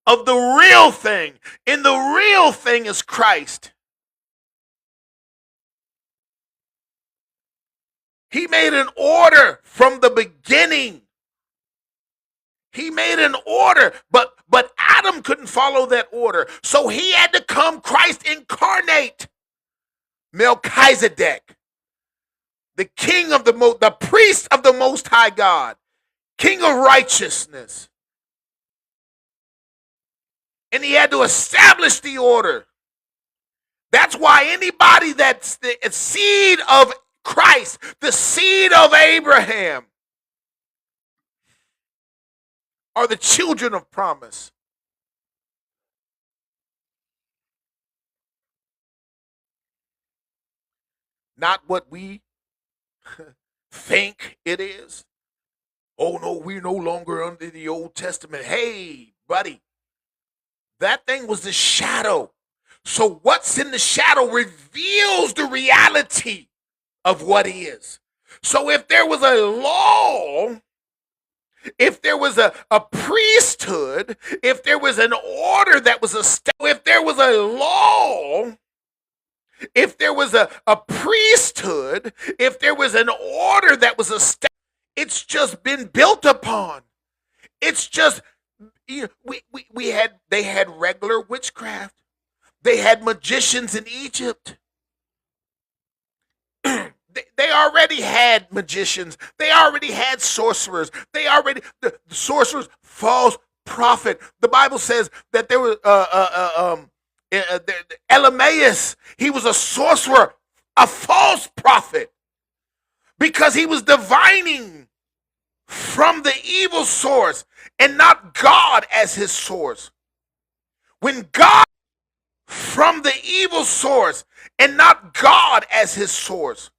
of the real thing. And the real thing is Christ. He made an order from the beginning. He made an order, but Adam couldn't follow that order. So he had to come, Christ incarnate, Melchizedek, the king of the priest of the Most High God, king of righteousness. And he had to establish the order. That's why anybody that's the seed of Christ, the seed of Abraham, are the children of promise. Not what we think it is. Oh no, we're no longer under the Old Testament. Hey, buddy, that thing was the shadow. So what's in the shadow reveals the reality of what is. So if there was a law, if there was a priesthood, if there was an order that was established, if there was a law, if there was a priesthood, if there was an order that was established, it's just been built upon. It's just, they had regular witchcraft. They had magicians in Egypt. They already had magicians. They already had sorcerers. The sorcerers, false prophet. The Bible says that there was Elemaeus. He was a sorcerer, a false prophet, because he was divining from the evil source and not God as his source. When God from the evil source and not God as his source.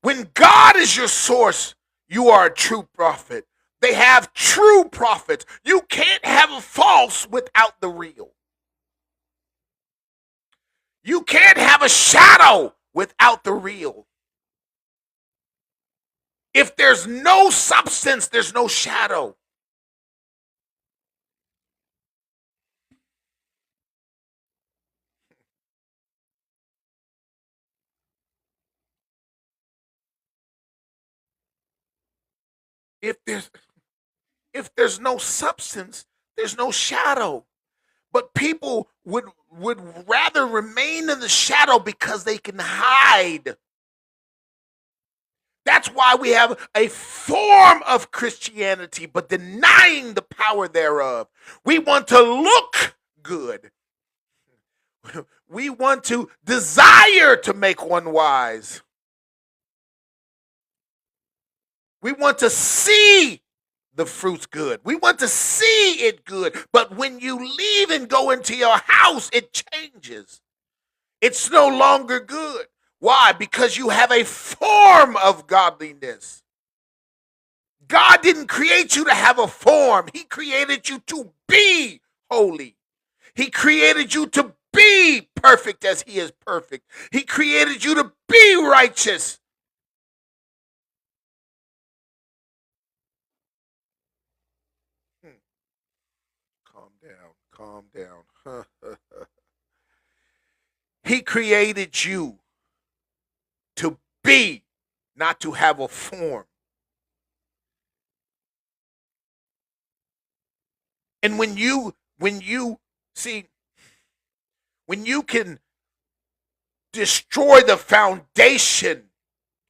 When God is your source, you are a true prophet. They have true prophets. You can't have a false without the real. You can't have a shadow without the real. If there's no substance, there's no shadow. If there's no substance, there's no shadow. But people would rather remain in the shadow because they can hide. That's why we have a form of Christianity, but denying the power thereof. We want to look good. We want to desire to make one wise. We want to see the fruits good. We want to see it good. But when you leave and go into your house, it changes. It's no longer good. Why? Because you have a form of godliness. God didn't create you to have a form. He created you to be holy. He created you to be perfect as he is perfect. He created you to be righteous. Calm down. He created you to be, not to have a form. And when you see, when you can destroy the foundation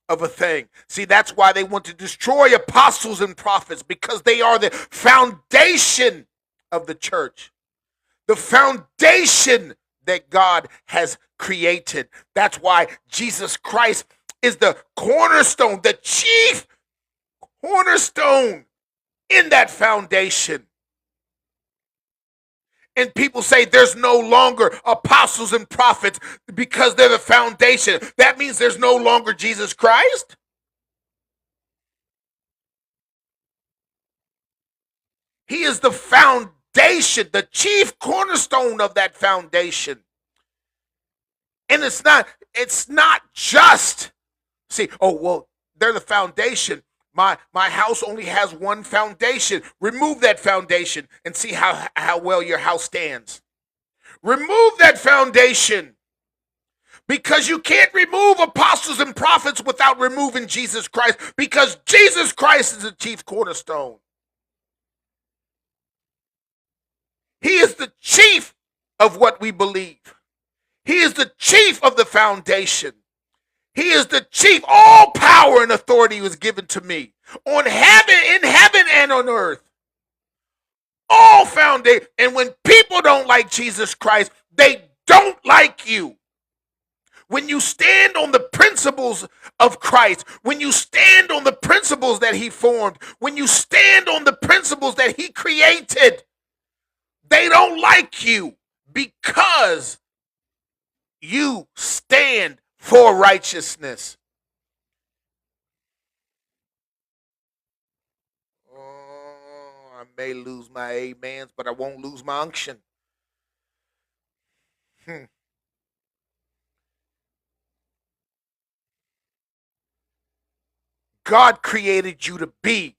of a thing. See, that's why they want to destroy apostles and prophets, because they are the foundation of the church. The foundation that God has created. That's why Jesus Christ is the cornerstone, the chief cornerstone in that foundation. And people say there's no longer apostles and prophets because they're the foundation. That means there's no longer Jesus Christ? He is the foundation, the chief cornerstone of that foundation. And it's not just, see, oh, well, they're the foundation. My house only has one foundation. Remove that foundation and see how well your house stands. Remove that foundation. Because you can't remove apostles and prophets without removing Jesus Christ, because Jesus Christ is the chief cornerstone. He is the chief of what we believe. He is the chief of the foundation. He is the chief. All power and authority was given to me on heaven, in heaven and on earth. All foundation. And when people don't like Jesus Christ, they don't like you. When you stand on the principles of Christ, when you stand on the principles that he formed, when you stand on the principles that he created, they don't like you because you stand for righteousness. Oh, I may lose my amens, but I won't lose my unction. God created you to be,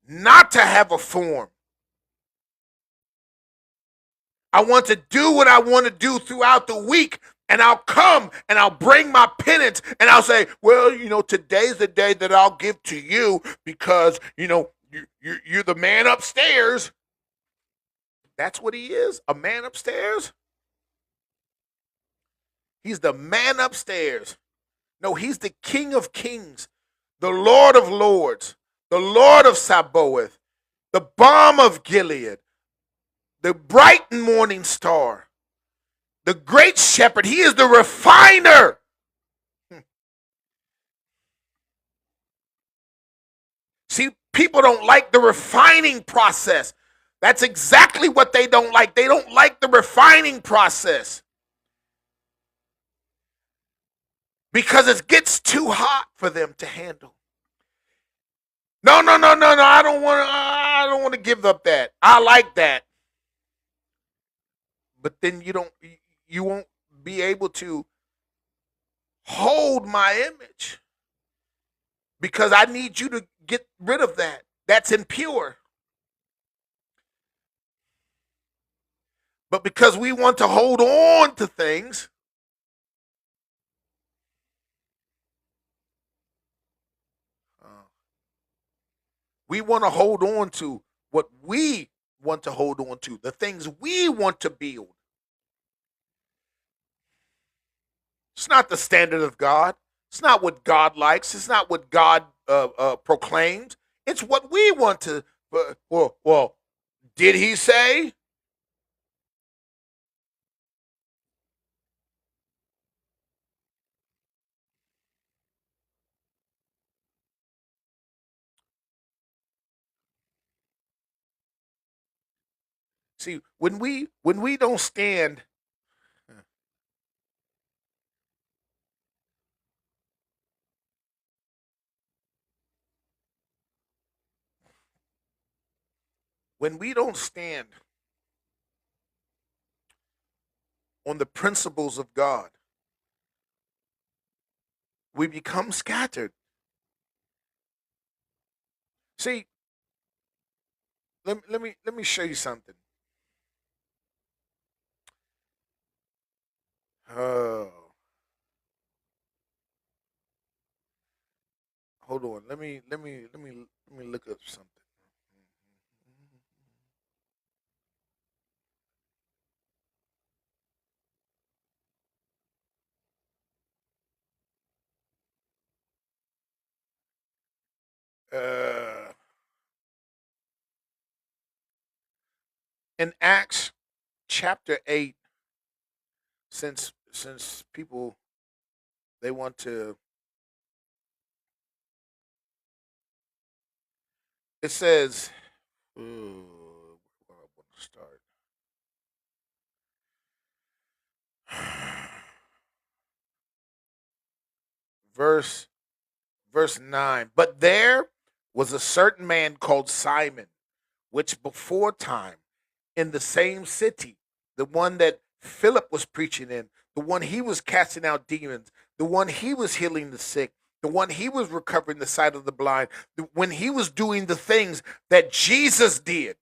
not to have a form. I want to do what I want to do throughout the week, and I'll come and I'll bring my penance and I'll say, well, today's the day that I'll give to you because, you're the man upstairs. That's what he is, a man upstairs. He's the man upstairs. No, he's the King of Kings, the Lord of Lords, the Lord of Sabaoth, the balm of Gilead, the bright and morning star, the great shepherd. He is the refiner. See, people don't like the refining process. That's exactly what they don't like. They don't like the refining process because it gets too hot for them to handle. No. I don't want to give up that. I like that. But then you won't be able to hold my image because I need you to get rid of that. That's impure. But because we want to hold on to things, we want to hold on to what we want to hold on to, the things we want to build. It's not the standard of God. It's not what God likes. It's not what God proclaims. It's what we want to. Well, did he say? See, when we don't stand, when we don't stand on the principles of God, we become scattered. See, let me show you something. Oh, hold on. Let me look up something. Uh, in Acts chapter 8, since people they want to, it says, ooh, where I want to start. verse verse 9. But there was a certain man called Simon, which before time in the same city, the one that Philip was preaching in, the one he was casting out demons, the one he was healing the sick, the one he was recovering the sight of the blind, when he was doing the things that Jesus did.